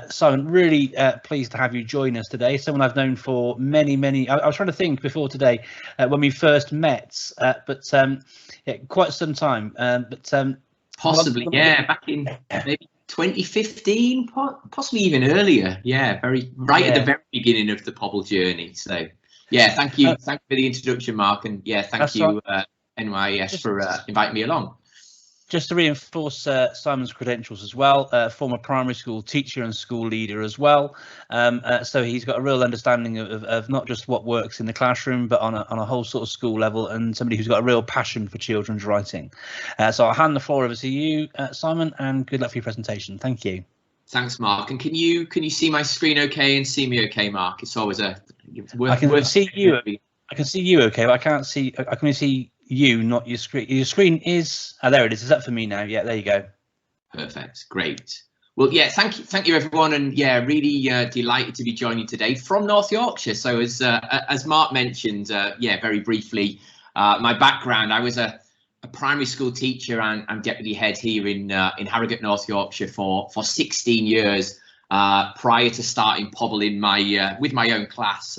Simon, really pleased to have you join us today. Someone I've known for many. I was trying to think before today when we first met, but yeah, quite some time. Possibly, yeah, back in maybe 2015, possibly even earlier. Yeah, right at the very beginning of the Pobble journey. So, yeah, thank you for the introduction, Mark, and yeah, thank you, NYS, for inviting me along. Just to reinforce Simon's credentials as well, former primary school teacher and school leader as well. So he's got a real understanding of not just what works in the classroom, but on a whole sort of school level, and somebody who's got a real passion for children's writing. So I'll hand the floor over to you, Simon, and good luck for your presentation. Thank you. Thanks, Mark. And can you see my screen okay and see me okay, Mark? It's always I can see you. I can see you okay, but I can't see. I can only see you, not your screen. Your screen is there. It is. Is that for me now? Yeah, there you go. Perfect. Great. Well, yeah, thank you everyone, and yeah, really delighted to be joining today from North Yorkshire. So as Mark mentioned, yeah, very briefly, my background: I was a primary school teacher and deputy head here in Harrogate, North Yorkshire for 16 years prior to starting Pobble in with my own class.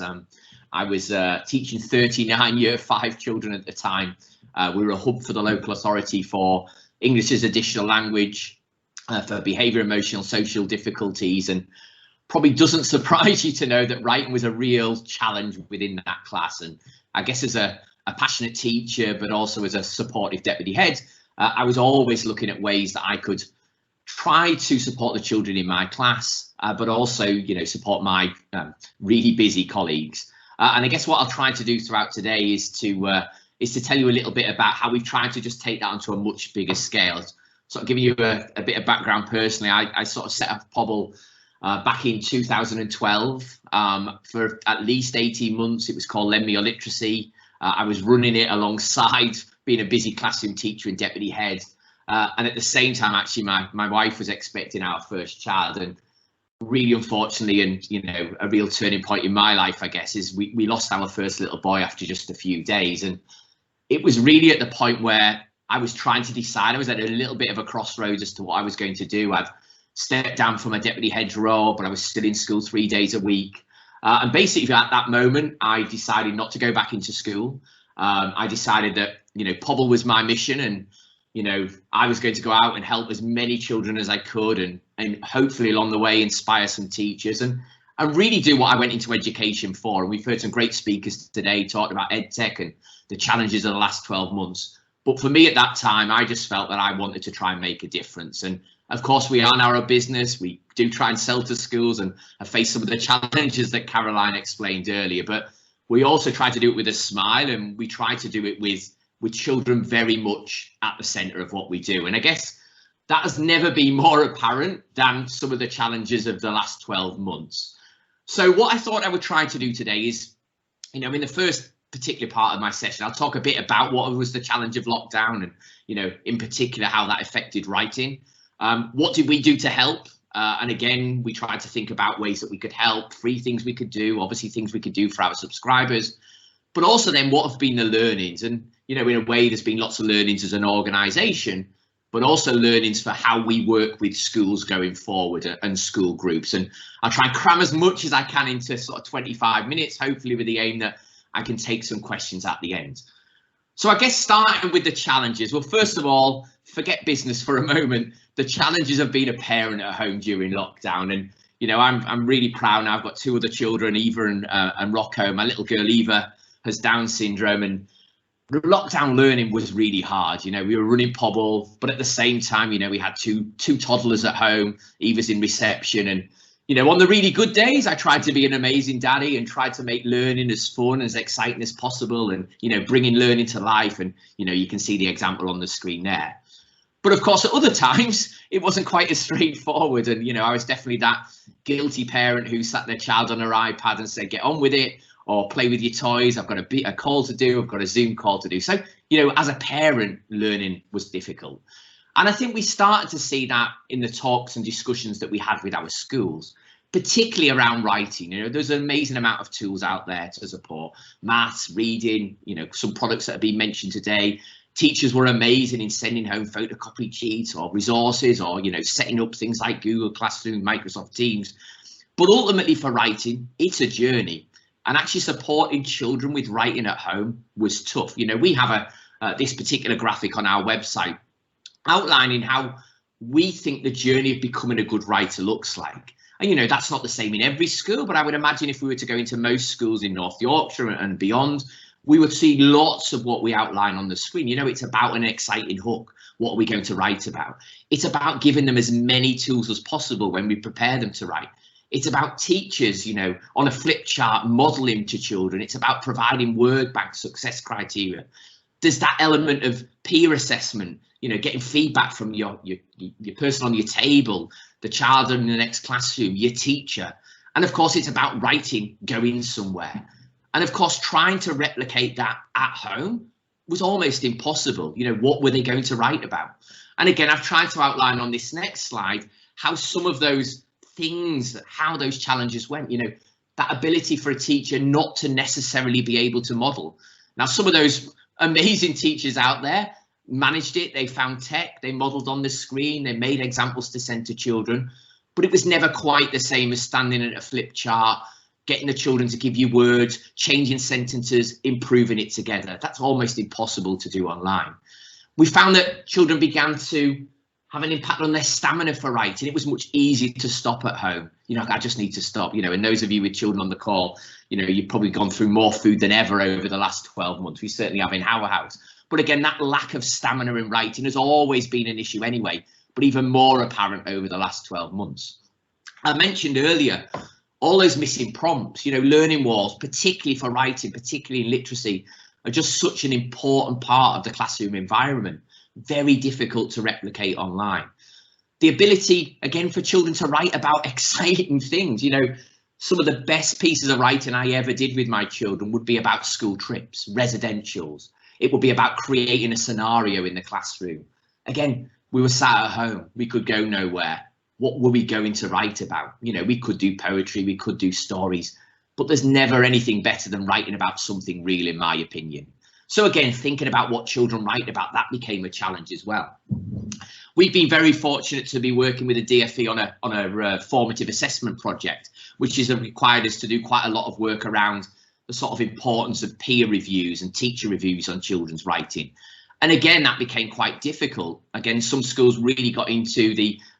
I was teaching 39 Year 5 children at the time. We were a hub for the local authority for English as additional language, for behaviour, emotional, social difficulties, and probably doesn't surprise you to know that writing was a real challenge within that class. And I guess as a passionate teacher, but also as a supportive deputy head, I was always looking at ways that I could try to support the children in my class, but also, support my really busy colleagues. And I guess what I'll try to do throughout today is to tell you a little bit about how we've tried to just take that onto a much bigger scale. Sort of giving you a bit of background personally, I sort of set up Pobble back in 2012 for at least 18 months. It was called Lend Me Your Literacy. I was running it alongside being a busy classroom teacher and deputy head. And at the same time, actually, my wife was expecting our first child, and really unfortunately, and a real turning point in my life, I guess, is we lost our first little boy after just a few days. And it was really at the point where I was trying to decide. I was at a little bit of a crossroads as to what I was going to do. I'd stepped down from a deputy head role, but I was still in school 3 days a week. And basically at that moment, I decided not to go back into school. I decided that, Pobble was my mission, and I was going to go out and help as many children as I could, and hopefully along the way inspire some teachers and really do what I went into education for. And we've heard some great speakers today talking about EdTech and the challenges of the last 12 months. But for me at that time, I just felt that I wanted to try and make a difference. And of course, we are now a business. We do try and sell to schools and have faced some of the challenges that Caroline explained earlier. But we also try to do it with a smile, and we try to do it with children very much at the centre of what we do. And I guess that has never been more apparent than some of the challenges of the last 12 months. So what I thought I would try to do today is, in the first particular part of my session, I'll talk a bit about what was the challenge of lockdown and, in particular, how that affected writing. What did we do to help? And again, we tried to think about ways that we could help, free things we could do, obviously things we could do for our subscribers, but also then what have been the learnings. And, in a way, there's been lots of learnings as an organisation, but also learnings for how we work with schools going forward and school groups. And I'll try and cram as much as I can into sort of 25 minutes, hopefully with the aim that I can take some questions at the end. So I guess starting with the challenges. Well, first of all, forget business for a moment. The challenges of being a parent at home during lockdown. And, I'm really proud now. I've got two other children, Eva and Rocco. My little girl, Eva, has Down syndrome, and the lockdown learning was really hard. We were running Pobble, but at the same time, we had two toddlers at home. Eva's in reception, and on the really good days, I tried to be an amazing daddy and tried to make learning as fun, as exciting as possible, and bringing learning to life. And you can see the example on the screen there. But of course, at other times, it wasn't quite as straightforward, and I was definitely that guilty parent who sat their child on her iPad and said, "Get on with it," or "Play with your toys. I've got a call to do. I've got a Zoom call to do." So, as a parent, learning was difficult. And I think we started to see that in the talks and discussions that we had with our schools, particularly around writing. There's an amazing amount of tools out there to support maths, reading, some products that have been mentioned today, Teachers were amazing in sending home photocopied sheets or resources, or, you know, setting up things like Google Classroom, Microsoft Teams. But ultimately for writing, it's a journey. And actually supporting children with writing at home was tough. You know, we have this particular graphic on our website outlining how we think the journey of becoming a good writer looks like. And, you know, that's not the same in every school, but I would imagine if we were to go into most schools in North Yorkshire and beyond, we would see lots of what we outline on the screen. You know, it's about an exciting hook. What are we going to write about? It's about giving them as many tools as possible when we prepare them to write. It's about teachers, you know, on a flip chart, modeling to children. It's about providing word bank success criteria. There's that element of peer assessment, you know, getting feedback from your person on your table, the child in the next classroom, your teacher. And of course, it's about writing, going somewhere. And of course, trying to replicate that at home was almost impossible. You know, what were they going to write about? And again, I've tried to outline on this next slide how some of those things, how those challenges went, you know, that ability for a teacher not to necessarily be able to model. Now, some of those amazing teachers out there managed it. They found tech, they modeled on the screen, they made examples to send to children, but it was never quite the same as standing at a flip chart, getting the children to give you words, changing sentences, improving it together. That's almost impossible to do online. We found that children began to have an impact on their stamina for writing. It was much easier to stop at home. You know, I just need to stop, you know, and those of you with children on the call, you know, you've probably gone through more food than ever over the last 12 months. We certainly have in our house. But again, that lack of stamina in writing has always been an issue anyway, but even more apparent over the last 12 months. I mentioned earlier, all those missing prompts, you know, learning walls, particularly for writing, particularly in literacy, are just such an important part of the classroom environment. Very difficult to replicate online. The ability, again, for children to write about exciting things, you know, some of the best pieces of writing I ever did with my children would be about school trips, residentials. It would be about creating a scenario in the classroom. Again, we were sat at home, we could go nowhere. What were we going to write about? You know, we could do poetry, we could do stories, but there's never anything better than writing about something real, in my opinion. So again, thinking about what children write about, that became a challenge as well. We've been very fortunate to be working with the DFE on a formative assessment project, which has required us to do quite a lot of work around the sort of importance of peer reviews and teacher reviews on children's writing. And again, that became quite difficult. Again, some schools really got into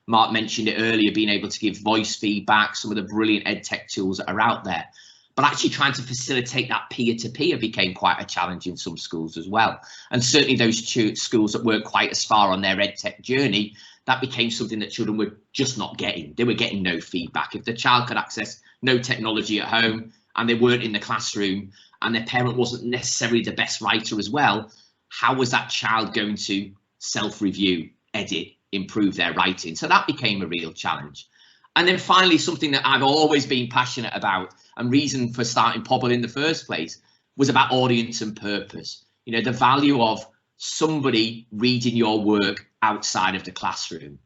Mark mentioned it earlier, being able to give voice feedback, some of the brilliant EdTech tools that are out there. But actually trying to facilitate that peer-to-peer became quite a challenge in some schools as well. And certainly those schools that weren't quite as far on their EdTech journey, that became something that children were just not getting. They were getting no feedback. If the child could access no technology at home and they weren't in the classroom and their parent wasn't necessarily the best writer as well, how was that child going to self-review, edit, improve their writing? So that became a real challenge. And then finally, something that I've always been passionate about, and reason for starting Pobble in the first place, was about audience and purpose. You know, the value of somebody reading your work outside of the classroom.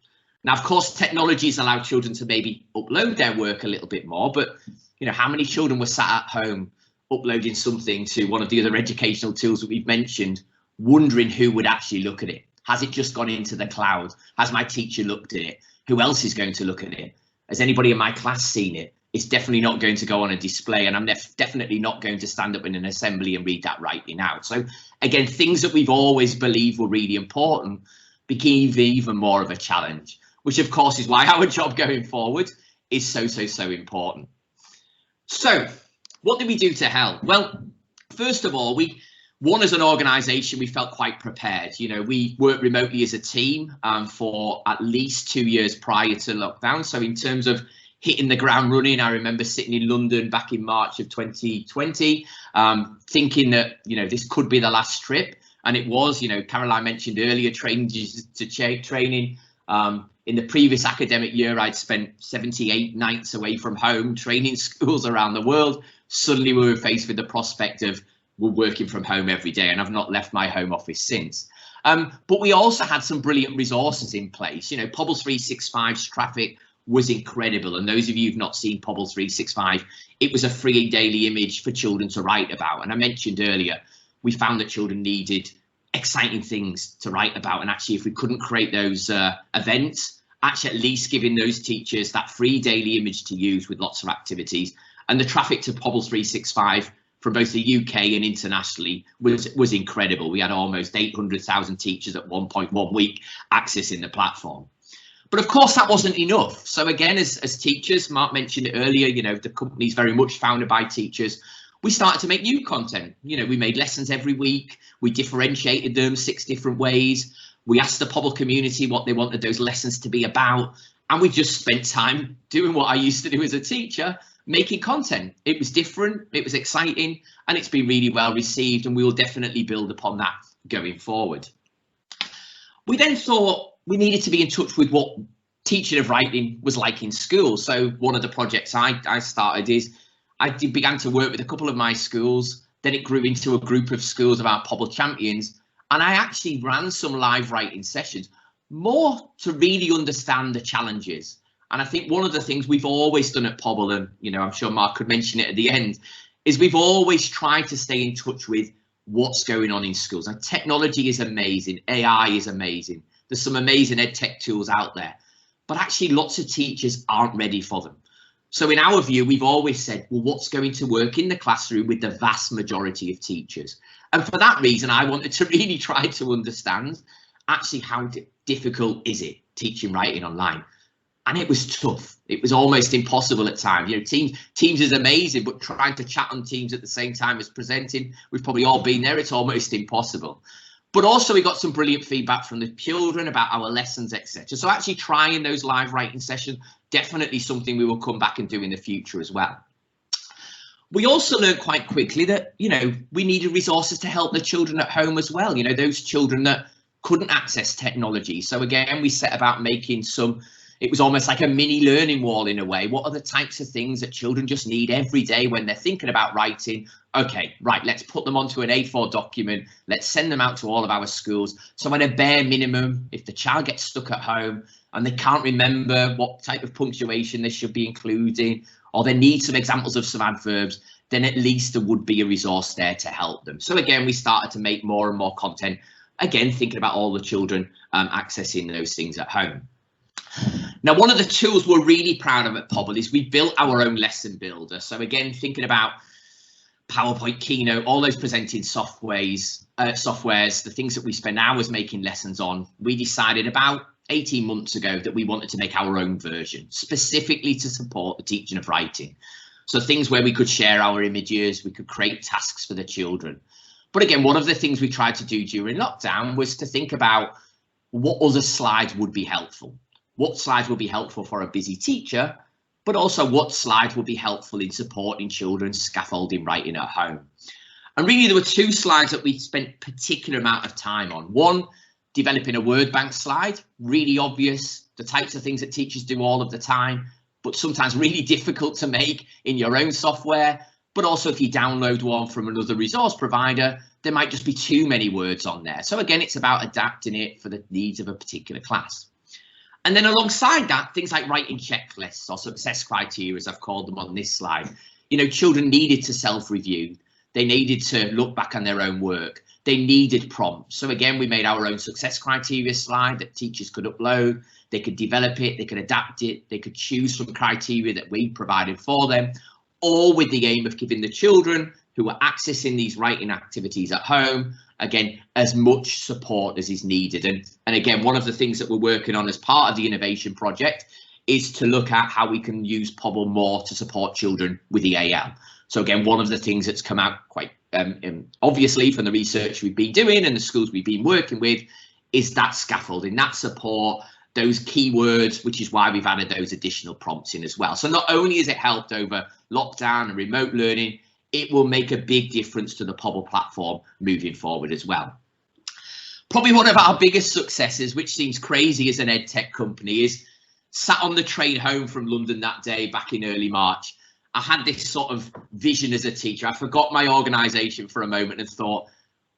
Now, of course, technologies allow children to maybe upload their work a little bit more, but, you know, how many children were sat at home uploading something to one of the other educational tools that we've mentioned, wondering who would actually look at it? Has it just gone into the cloud? Has my teacher looked at it? Who else is going to look at it? Has anybody in my class seen it? It's definitely not going to go on a display, and I'm definitely not going to stand up in an assembly and read that writing out. So again, things that we've always believed were really important became even more of a challenge, which of course is why our job going forward is so important. So what did we do to help? Well, first of all, as an organisation, we felt quite prepared. You know, we worked remotely as a team for at least 2 years prior to lockdown. So in terms of hitting the ground running, I remember sitting in London back in March of 2020, thinking that, you know, this could be the last trip. And it was. You know, Caroline mentioned earlier, training. In the previous academic year, I'd spent 78 nights away from home, training schools around the world. Suddenly we were faced with the prospect of we're working from home every day, and I've not left my home office since. But we also had some brilliant resources in place. You know, Pobble 365's traffic was incredible, and those of you who've not seen Pobble 365, it was a free daily image for children to write about. And I mentioned earlier, we found that children needed exciting things to write about. And actually, if we couldn't create those events, actually at least giving those teachers that free daily image to use with lots of activities. And the traffic to Pobble 365 from both the UK and internationally was incredible. We had almost 800,000 teachers at one point one week accessing the platform. But of course, that wasn't enough. So again, as teachers, Mark mentioned it earlier, you know, the company's very much founded by teachers. We started to make new content. You know, we made lessons every week. We differentiated them 6 different ways. We asked the Pobble community what they wanted those lessons to be about. And we just spent time doing what I used to do as a teacher, making content. It was different, it was exciting, and it's been really well received, and we will definitely build upon that going forward. We then thought we needed to be in touch with what teaching of writing was like in school. So one of the projects I started is I began to work with a couple of my schools. Then it grew into a group of schools of our Pobble champions, and I actually ran some live writing sessions, more to really understand the challenges. And I think one of the things we've always done at Pobble, and you know, I'm sure Mark could mention it at the end, is we've always tried to stay in touch with what's going on in schools. And technology is amazing, AI is amazing. There's some amazing EdTech tools out there, but actually lots of teachers aren't ready for them. So in our view, we've always said, well, what's going to work in the classroom with the vast majority of teachers? And for that reason, I wanted to really try to understand actually how difficult is it teaching writing online? And it was tough. It was almost impossible at times. You know, Teams is amazing, but trying to chat on Teams at the same time as presenting, we've probably all been there, it's almost impossible. But also we got some brilliant feedback from the children about our lessons, etc. So actually trying those live writing sessions, definitely something we will come back and do in the future as well. We also learned quite quickly that, you know, we needed resources to help the children at home as well. You know, those children that couldn't access technology. So again, we set about making some, it was almost like a mini learning wall in a way. What are the types of things that children just need every day when they're thinking about writing? Okay, right, let's put them onto an A4 document. Let's send them out to all of our schools. So at a bare minimum, if the child gets stuck at home and they can't remember what type of punctuation they should be including, or they need some examples of some adverbs, then at least there would be a resource there to help them. So again, we started to make more and more content, again, thinking about all the children accessing those things at home. Now, one of the tools we're really proud of at Pobble is we built our own lesson builder. So again, thinking about PowerPoint, Keynote, all those presenting softwares, the things that we spend hours making lessons on, we decided about 18 months ago that we wanted to make our own version, specifically to support the teaching of writing. So things where we could share our images, we could create tasks for the children. But again, one of the things we tried to do during lockdown was to think about what other slides would be helpful. What slides would be helpful for a busy teacher, but also what slides would be helpful in supporting children's scaffolding writing at home. And really there were 2 slides that we spent particular amount of time on. One, developing a word bank slide, really obvious, the types of things that teachers do all of the time, but sometimes really difficult to make in your own software. But also if you download one from another resource provider, there might just be too many words on there. So again, it's about adapting it for the needs of a particular class. And then alongside that, things like writing checklists or success criteria, as I've called them on this slide. You know, children needed to self-review. They needed to look back on their own work. They needed prompts. So again, we made our own success criteria slide that teachers could upload. They could develop it, they could adapt it, they could choose some criteria that we provided for them, all with the aim of giving the children who are accessing these writing activities at home, again, as much support as is needed. And again, one of the things that we're working on as part of the innovation project is to look at how we can use Pobble more to support children with EAL. So again, one of the things that's come out quite obviously from the research we've been doing and the schools we've been working with is that scaffolding, that support, those keywords, which is why we've added those additional prompts in as well. So not only has it helped over lockdown and remote learning, it will make a big difference to the Pobble platform moving forward as well. Probably one of our biggest successes, which seems crazy as an EdTech company, is sat on the train home from London that day back in early March. I had this sort of vision as a teacher. I forgot my organisation for a moment and thought,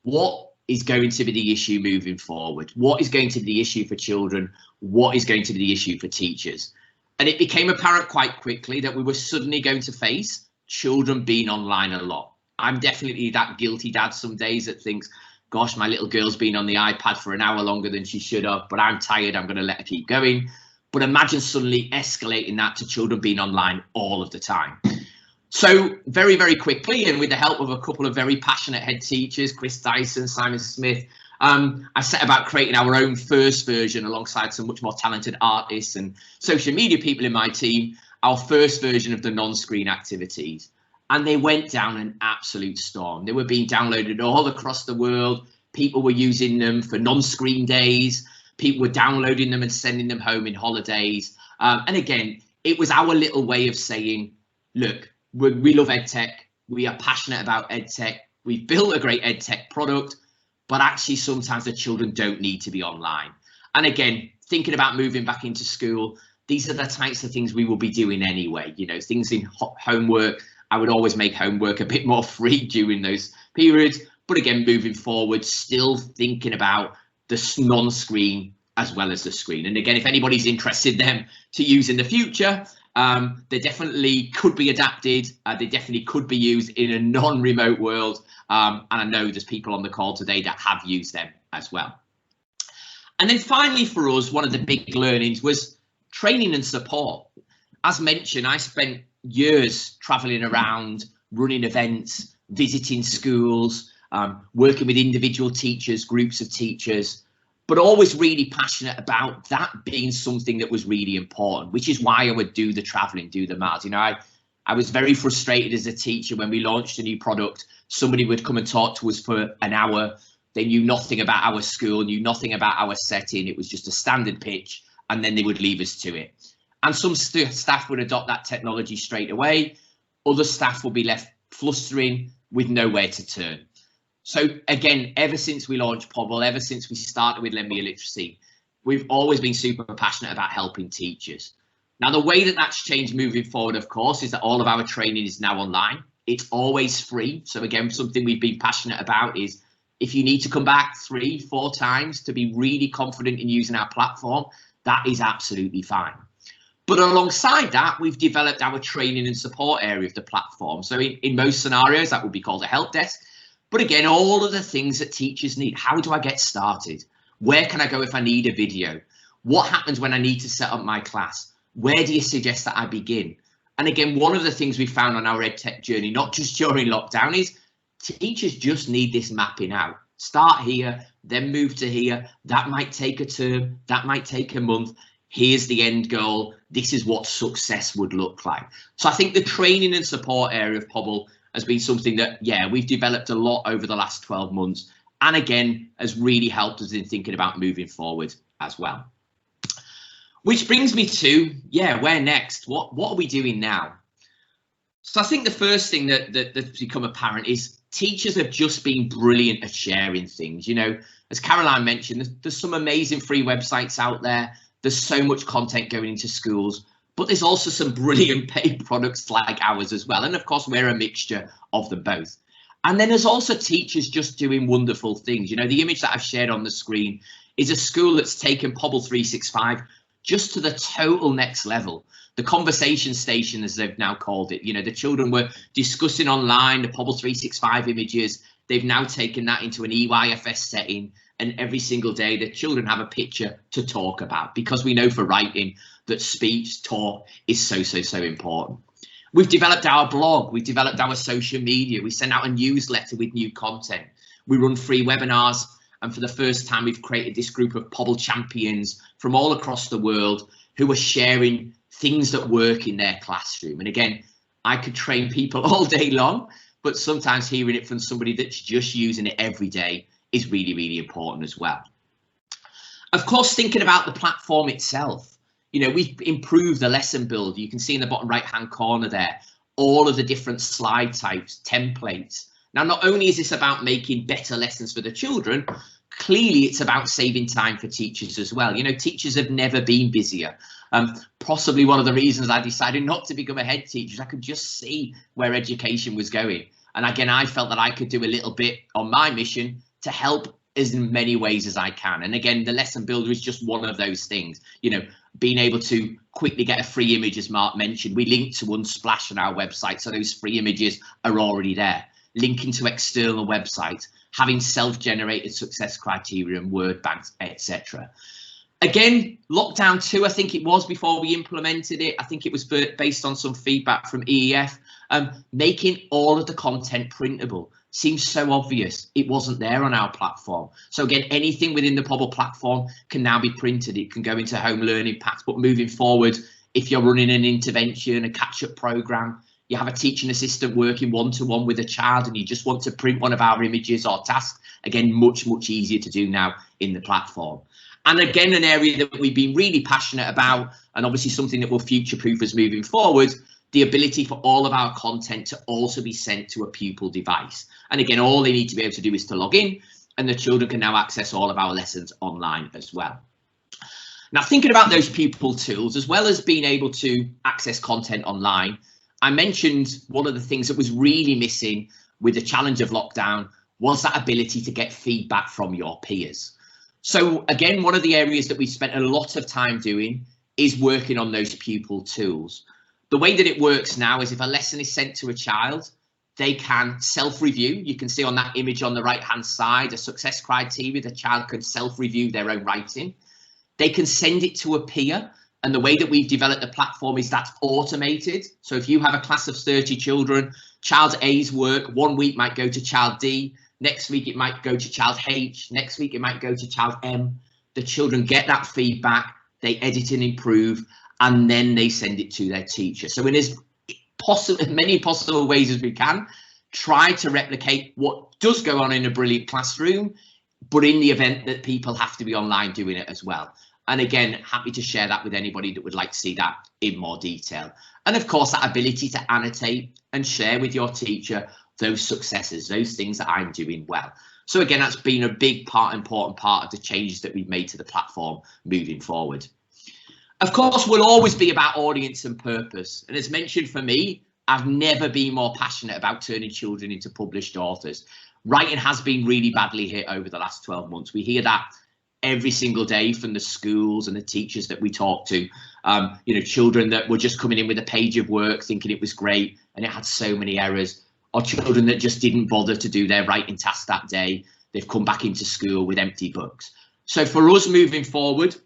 what is going to be the issue moving forward? What is going to be the issue for children? What is going to be the issue for teachers? And it became apparent quite quickly that we were suddenly going to face children being online a lot. I'm definitely that guilty dad some days that thinks, gosh, my little girl's been on the iPad for an hour longer than she should have, but I'm tired, I'm going to let her keep going. But imagine suddenly escalating that to children being online all of the time. So very, very quickly, and with the help of a couple of very passionate head teachers, Chris Dyson, Simon Smith, I set about creating our own first version alongside some much more talented artists and social media people in my team, our first version of the non-screen activities. And they went down an absolute storm. They were being downloaded all across the world. People were using them for non-screen days. People were downloading them and sending them home in holidays. And again, it was our little way of saying, look, we love EdTech. We are passionate about EdTech. We've built a great EdTech product, but actually sometimes the children don't need to be online. And again, thinking about moving back into school, these are the types of things we will be doing anyway. You know, things in homework. I would always make homework a bit more free during those periods. But again, moving forward, still thinking about the non-screen as well as the screen. And again, if anybody's interested them to use in the future, they definitely could be adapted. They definitely could be used in a non-remote world. And I know there's people on the call today that have used them as well. And then finally for us, one of the big learnings was training and support. As mentioned, I spent years traveling around, running events, visiting schools, working with individual teachers, groups of teachers, but always really passionate about that being something that was really important, which is why I would do the traveling, do the miles. You know, I was very frustrated as a teacher when we launched a new product. Somebody would come and talk to us for an hour. They knew nothing about our school, knew nothing about our setting. It was just a standard pitch, and then they would leave us to it. And some staff would adopt that technology straight away. Other staff will be left flustering with nowhere to turn. So again, ever since we launched Pobble, ever since we started with Lend Me Your Literacy, we've always been super passionate about helping teachers. Now, the way that that's changed moving forward, of course, is that all of our training is now online. It's always free. So again, something we've been passionate about is if you need to come back 3-4 times to be really confident in using our platform, that is absolutely fine. But alongside that, we've developed our training and support area of the platform. So in most scenarios, that would be called a help desk. But again, all of the things that teachers need. How do I get started? Where can I go if I need a video? What happens when I need to set up my class? Where do you suggest that I begin? And again, one of the things we found on our EdTech journey, not just during lockdown, is teachers just need this mapping out. Start here, then move to here. That might take a term, that might take a month. Here's the end goal. This is what success would look like. So I think the training and support area of Pobble has been something that, yeah, we've developed a lot over the last 12 months. And again, has really helped us in thinking about moving forward as well. Which brings me to, yeah, where next? What are we doing now? So I think the first thing that's become apparent is teachers have just been brilliant at sharing things. You know, as Caroline mentioned, there's some amazing free websites out there. There's so much content going into schools, but there's also some brilliant paid products like ours as well. And of course, we're a mixture of them both. And then there's also teachers just doing wonderful things. You know, the image that I've shared on the screen is a school that's taken Pobble 365 just to the total next level. The conversation station, as they've now called it. You know, the children were discussing online the Pobble 365 images. They've now taken that into an EYFS setting. And every single day the children have a picture to talk about, because we know for writing that speech, talk is so important. We've developed our blog, we've developed our social media, we send out a newsletter with new content, we run free webinars, and for the first time we've created this group of Pobble champions from all across the world who are sharing things that work in their classroom. And again, I could train people all day long, but sometimes hearing it from somebody that's just using it every day is really important as well. Of course, thinking about the platform itself, you know, we've improved the lesson builder. You can see in the bottom right hand corner there, all of the different slide types, templates. Now, not only is this about making better lessons for the children, clearly it's about saving time for teachers as well. You know, teachers have never been busier. Possibly one of the reasons I decided not to become a head teacher is I could just see where education was going. And again, I felt that I could do a little bit on my mission to help as in many ways as I can. And again, the lesson builder is just one of those things, you know, being able to quickly get a free image, as Mark mentioned. We link to Unsplash on our website, so those free images are already there. Linking to external websites, having self-generated success criteria and word banks, etc. Again, lockdown 2, I think it was, before we implemented it, I think it was based on some feedback from EEF, making all of the content printable. Seems so obvious. It wasn't there on our platform. So again, anything within the Pobble platform can now be printed. It can go into home learning packs, but moving forward, if you're running an intervention, a catch-up program, you have a teaching assistant working one-to-one with a child and you just want to print one of our images or tasks, again, much easier to do now in the platform. And again, an area that we've been really passionate about, and obviously something that will future-proof us moving forward, the ability for all of our content to also be sent to a pupil device. And again, all they need to be able to do is to log in, and the children can now access all of our lessons online as well. Now, thinking about those pupil tools, as well as being able to access content online, I mentioned one of the things that was really missing with the challenge of lockdown was that ability to get feedback from your peers. So again, one of the areas that we spent a lot of time doing is working on those pupil tools. The way that it works now is if a lesson is sent to a child, they can self-review. You can see on that image on the right-hand side, a success criteria, the child can self-review their own writing. They can send it to a peer. And the way that we've developed the platform is that's automated. So if you have a class of 30 children, child A's work 1 week might go to child D, next week it might go to child H, next week it might go to child M. The children get that feedback, they edit and improve, and then they send it to their teacher. So in as many possible ways as we can, try to replicate what does go on in a brilliant classroom, but in the event that people have to be online doing it as well. And again, happy to share that with anybody that would like to see that in more detail. And of course, that ability to annotate and share with your teacher those successes, those things that I'm doing well. So again, that's been a big part, important part of the changes that we've made to the platform moving forward. Of course, we'll always be about audience and purpose. And as mentioned, for me, I've never been more passionate about turning children into published authors. Writing has been really badly hit over the last 12 months. We hear that every single day from the schools and the teachers that we talk to. You know, children that were just coming in with a page of work thinking it was great and it had so many errors, or children that just didn't bother to do their writing task that day. They've come back into school with empty books. So for us moving forward,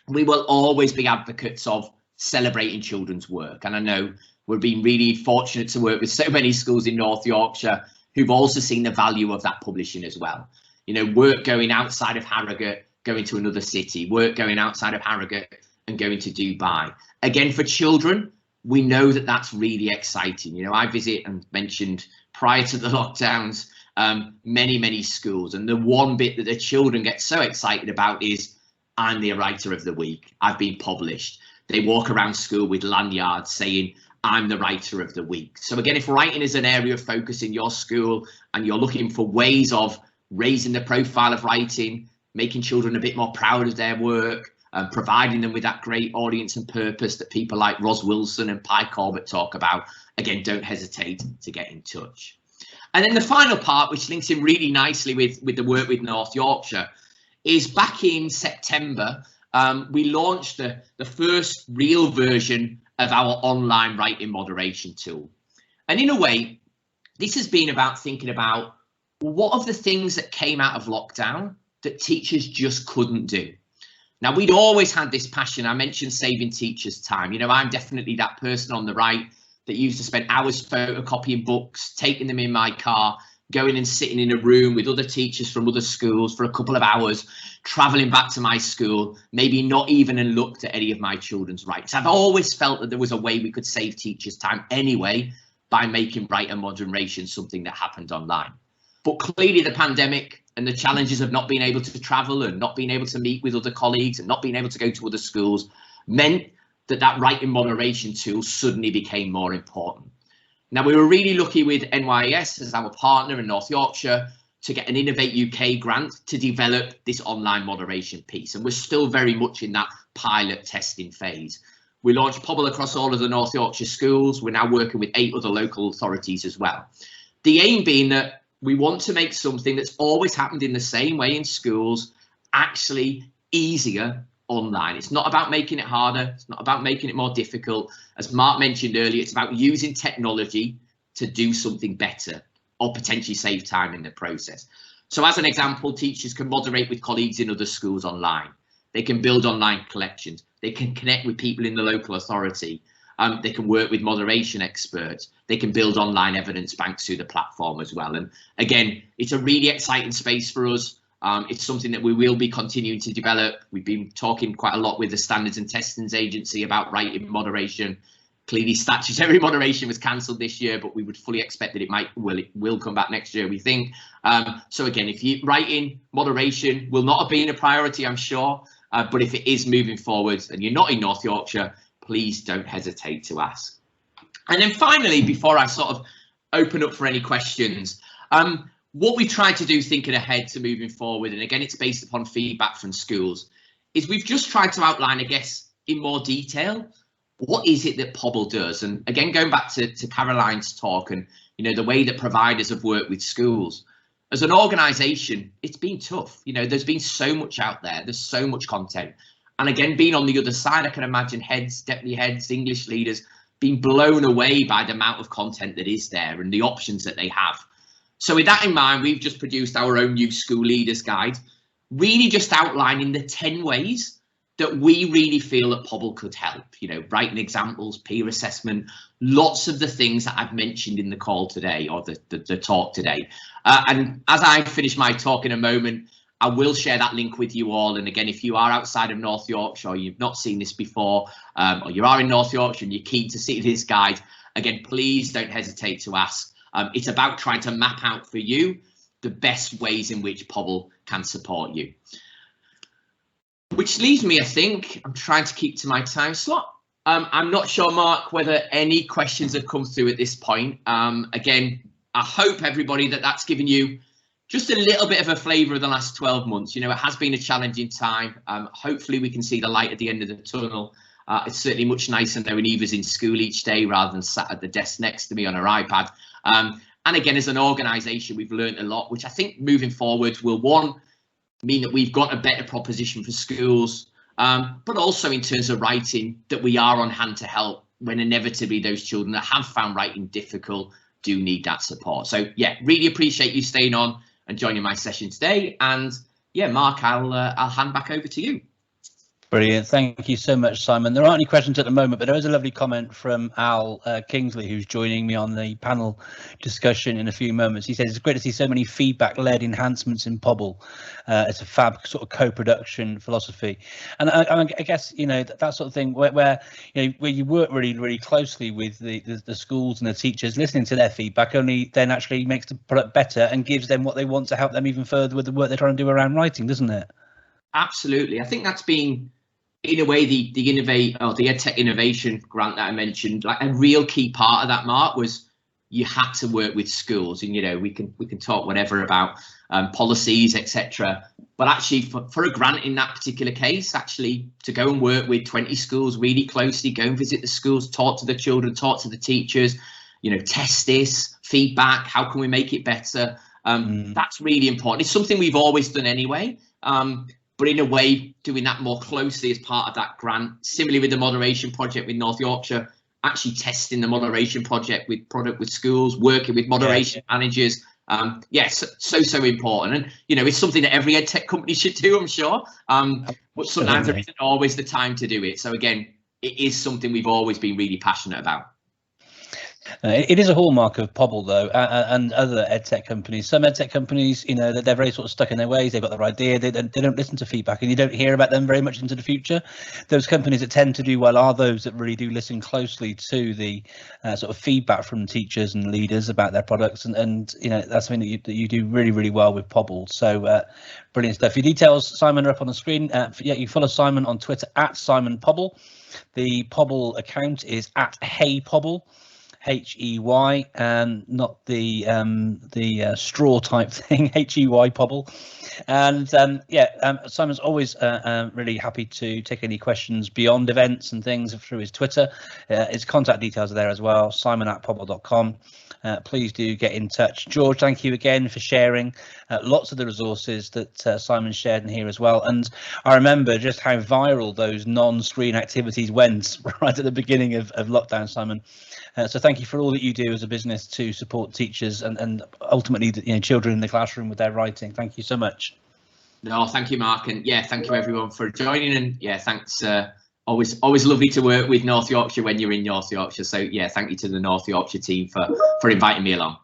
we will always be advocates of celebrating children's work. And I know we're being really fortunate to work with so many schools in North Yorkshire who've also seen the value of that publishing as well. You know, work going outside of Harrogate, going to another city, work going outside of Harrogate and going to Dubai. Again, for children, we know that that's really exciting. You know, I visit and mentioned prior to the lockdowns, many schools. And the one bit that the children get so excited about is, I'm the writer of the week. I've been published. They walk around school with lanyards saying, I'm the writer of the week. So again, if writing is an area of focus in your school and you're looking for ways of raising the profile of writing, making children a bit more proud of their work, providing them with that great audience and purpose that people like Ros Wilson and Pi Corbett talk about, again, don't hesitate to get in touch. And then the final part, which links in really nicely with the work with North Yorkshire, is back in September, we launched the first real version of our online writing moderation tool. And in a way, this has been about thinking about, well, what are the things that came out of lockdown that teachers just couldn't do? Now, we'd always had this passion. I mentioned saving teachers time. You know, I'm definitely that person on the right that used to spend hours photocopying books, taking them in my car, going and sitting in a room with other teachers from other schools for a couple of hours, traveling back to my school, maybe not even and looked at any of my children's writings. I've always felt that there was a way we could save teachers time anyway by making writing moderation something that happened online. But clearly the pandemic and the challenges of not being able to travel and not being able to meet with other colleagues and not being able to go to other schools meant that writing moderation tool suddenly became more important. Now, we were really lucky with NYS as our partner in North Yorkshire to get an Innovate UK grant to develop this online moderation piece. And we're still very much in that pilot testing phase. We launched Pobble across all of the North Yorkshire schools. We're now working with 8 other local authorities as well. The aim being that we want to make something that's always happened in the same way in schools actually easier online. It's not about making it harder. It's not about making it more difficult. As Mark mentioned earlier, it's about using technology to do something better or potentially save time in the process. So as an example, teachers can moderate with colleagues in other schools online. They can build online collections. They can connect with people in the local authority. They can work with moderation experts. They can build online evidence banks through the platform as well. And again, it's a really exciting space for us. It's something that we will be continuing to develop. We've been talking quite a lot with the Standards and Testings Agency about writing moderation. Clearly, statutory moderation was cancelled this year, but we would fully expect that it will come back next year, we think. So again, if you writing moderation will not have been a priority, I'm sure, but if it is moving forward and you're not in North Yorkshire, please don't hesitate to ask. And then finally, before I sort of open up for any questions, what we tried to do thinking ahead to moving forward, and again, it's based upon feedback from schools, is we've just tried to outline, I guess, in more detail, what is it that Pobble does? And again, going back to Caroline's talk and, you know, the way that providers have worked with schools, as an organisation, it's been tough. You know, there's been so much out there. There's so much content. And again, being on the other side, I can imagine heads, deputy heads, English leaders being blown away by the amount of content that is there and the options that they have. So with that in mind, we've just produced our own new school leaders guide, really just outlining the 10 ways that we really feel that Pobble could help, you know, writing examples, peer assessment, lots of the things that I've mentioned in the call today or the talk today. And as I finish my talk in a moment, I will share that link with you all. And again, if you are outside of North Yorkshire or you've not seen this before, or you are in North Yorkshire and you're keen to see this guide, again, please don't hesitate to ask. It's about trying to map out for you the best ways in which Pobble can support you. Which leaves me, I think, I'm trying to keep to my time slot. I'm not sure, Mark, whether any questions have come through at this point. Again, I hope everybody that's given you just a little bit of a flavour of the last 12 months. You know, it has been a challenging time. Hopefully we can see the light at the end of the tunnel. It's certainly much nicer knowing Eva's in school each day rather than sat at the desk next to me on her iPad. And again, as an organisation, we've learned a lot, which I think moving forward will, one, mean that we've got a better proposition for schools, but also in terms of writing, that we are on hand to help when inevitably those children that have found writing difficult do need that support. So yeah, really appreciate you staying on and joining my session today. And yeah, Mark, I'll hand back over to you. Brilliant. Thank you so much, Simon. There aren't any questions at the moment, but there is a lovely comment from Al Kingsley, who's joining me on the panel discussion in a few moments. He says it's great to see so many feedback-led enhancements in Pobble. It's a fab sort of co-production philosophy, and I guess, you know, that sort of thing where you work really closely with the schools and the teachers, listening to their feedback only then actually makes the product better and gives them what they want to help them even further with the work they're trying to do around writing, doesn't it? Absolutely. I think that's been, in a way, the EdTech innovation grant that I mentioned, like a real key part of that, Mark, was you had to work with schools. And, you know, we can talk whatever about policies, etc. But actually, for a grant in that particular case, actually to go and work with 20 schools really closely, go and visit the schools, talk to the children, talk to the teachers, you know, test this feedback. How can we make it better? That's really important. It's something we've always done anyway. But in a way, doing that more closely as part of that grant. Similarly with the moderation project with North Yorkshire, actually testing the moderation project with schools, working with moderation managers. Yes, so important. And, you know, it's something that every EdTech company should do, I'm sure. But sometimes there isn't always the time to do it. So again, it is something we've always been really passionate about. It is a hallmark of Pobble, though, and other EdTech companies. Some EdTech companies, you know, they're very sort of stuck in their ways. They've got their idea. They don't listen to feedback, and you don't hear about them very much into the future. Those companies that tend to do well are those that really do listen closely to the sort of feedback from teachers and leaders about their products, and you know, that's something that you do really well with Pobble. So brilliant stuff. Your details, Simon, are up on the screen. Yeah, you follow Simon on Twitter at Simon Pobble. The Pobble account is at Hey Pobble. H-E-Y, and not the straw type thing, H-E-Y Pobble. And Simon's always really happy to take any questions beyond events and things through his Twitter. His contact details are there as well, simon@pobble.com. Please do get in touch. George, thank you again for sharing lots of the resources that Simon shared in here as well. And I remember just how viral those non-screen activities went right at the beginning of lockdown, Simon. So thank you. thank you for all that you do as a business to support teachers and ultimately, you know, children in the classroom with their writing. Thank you so much. No, thank you, Mark, and yeah, thank you everyone for joining, and yeah, thanks. Always lovely to work with North Yorkshire when you're in North Yorkshire. So yeah, thank you to the North Yorkshire team for inviting me along.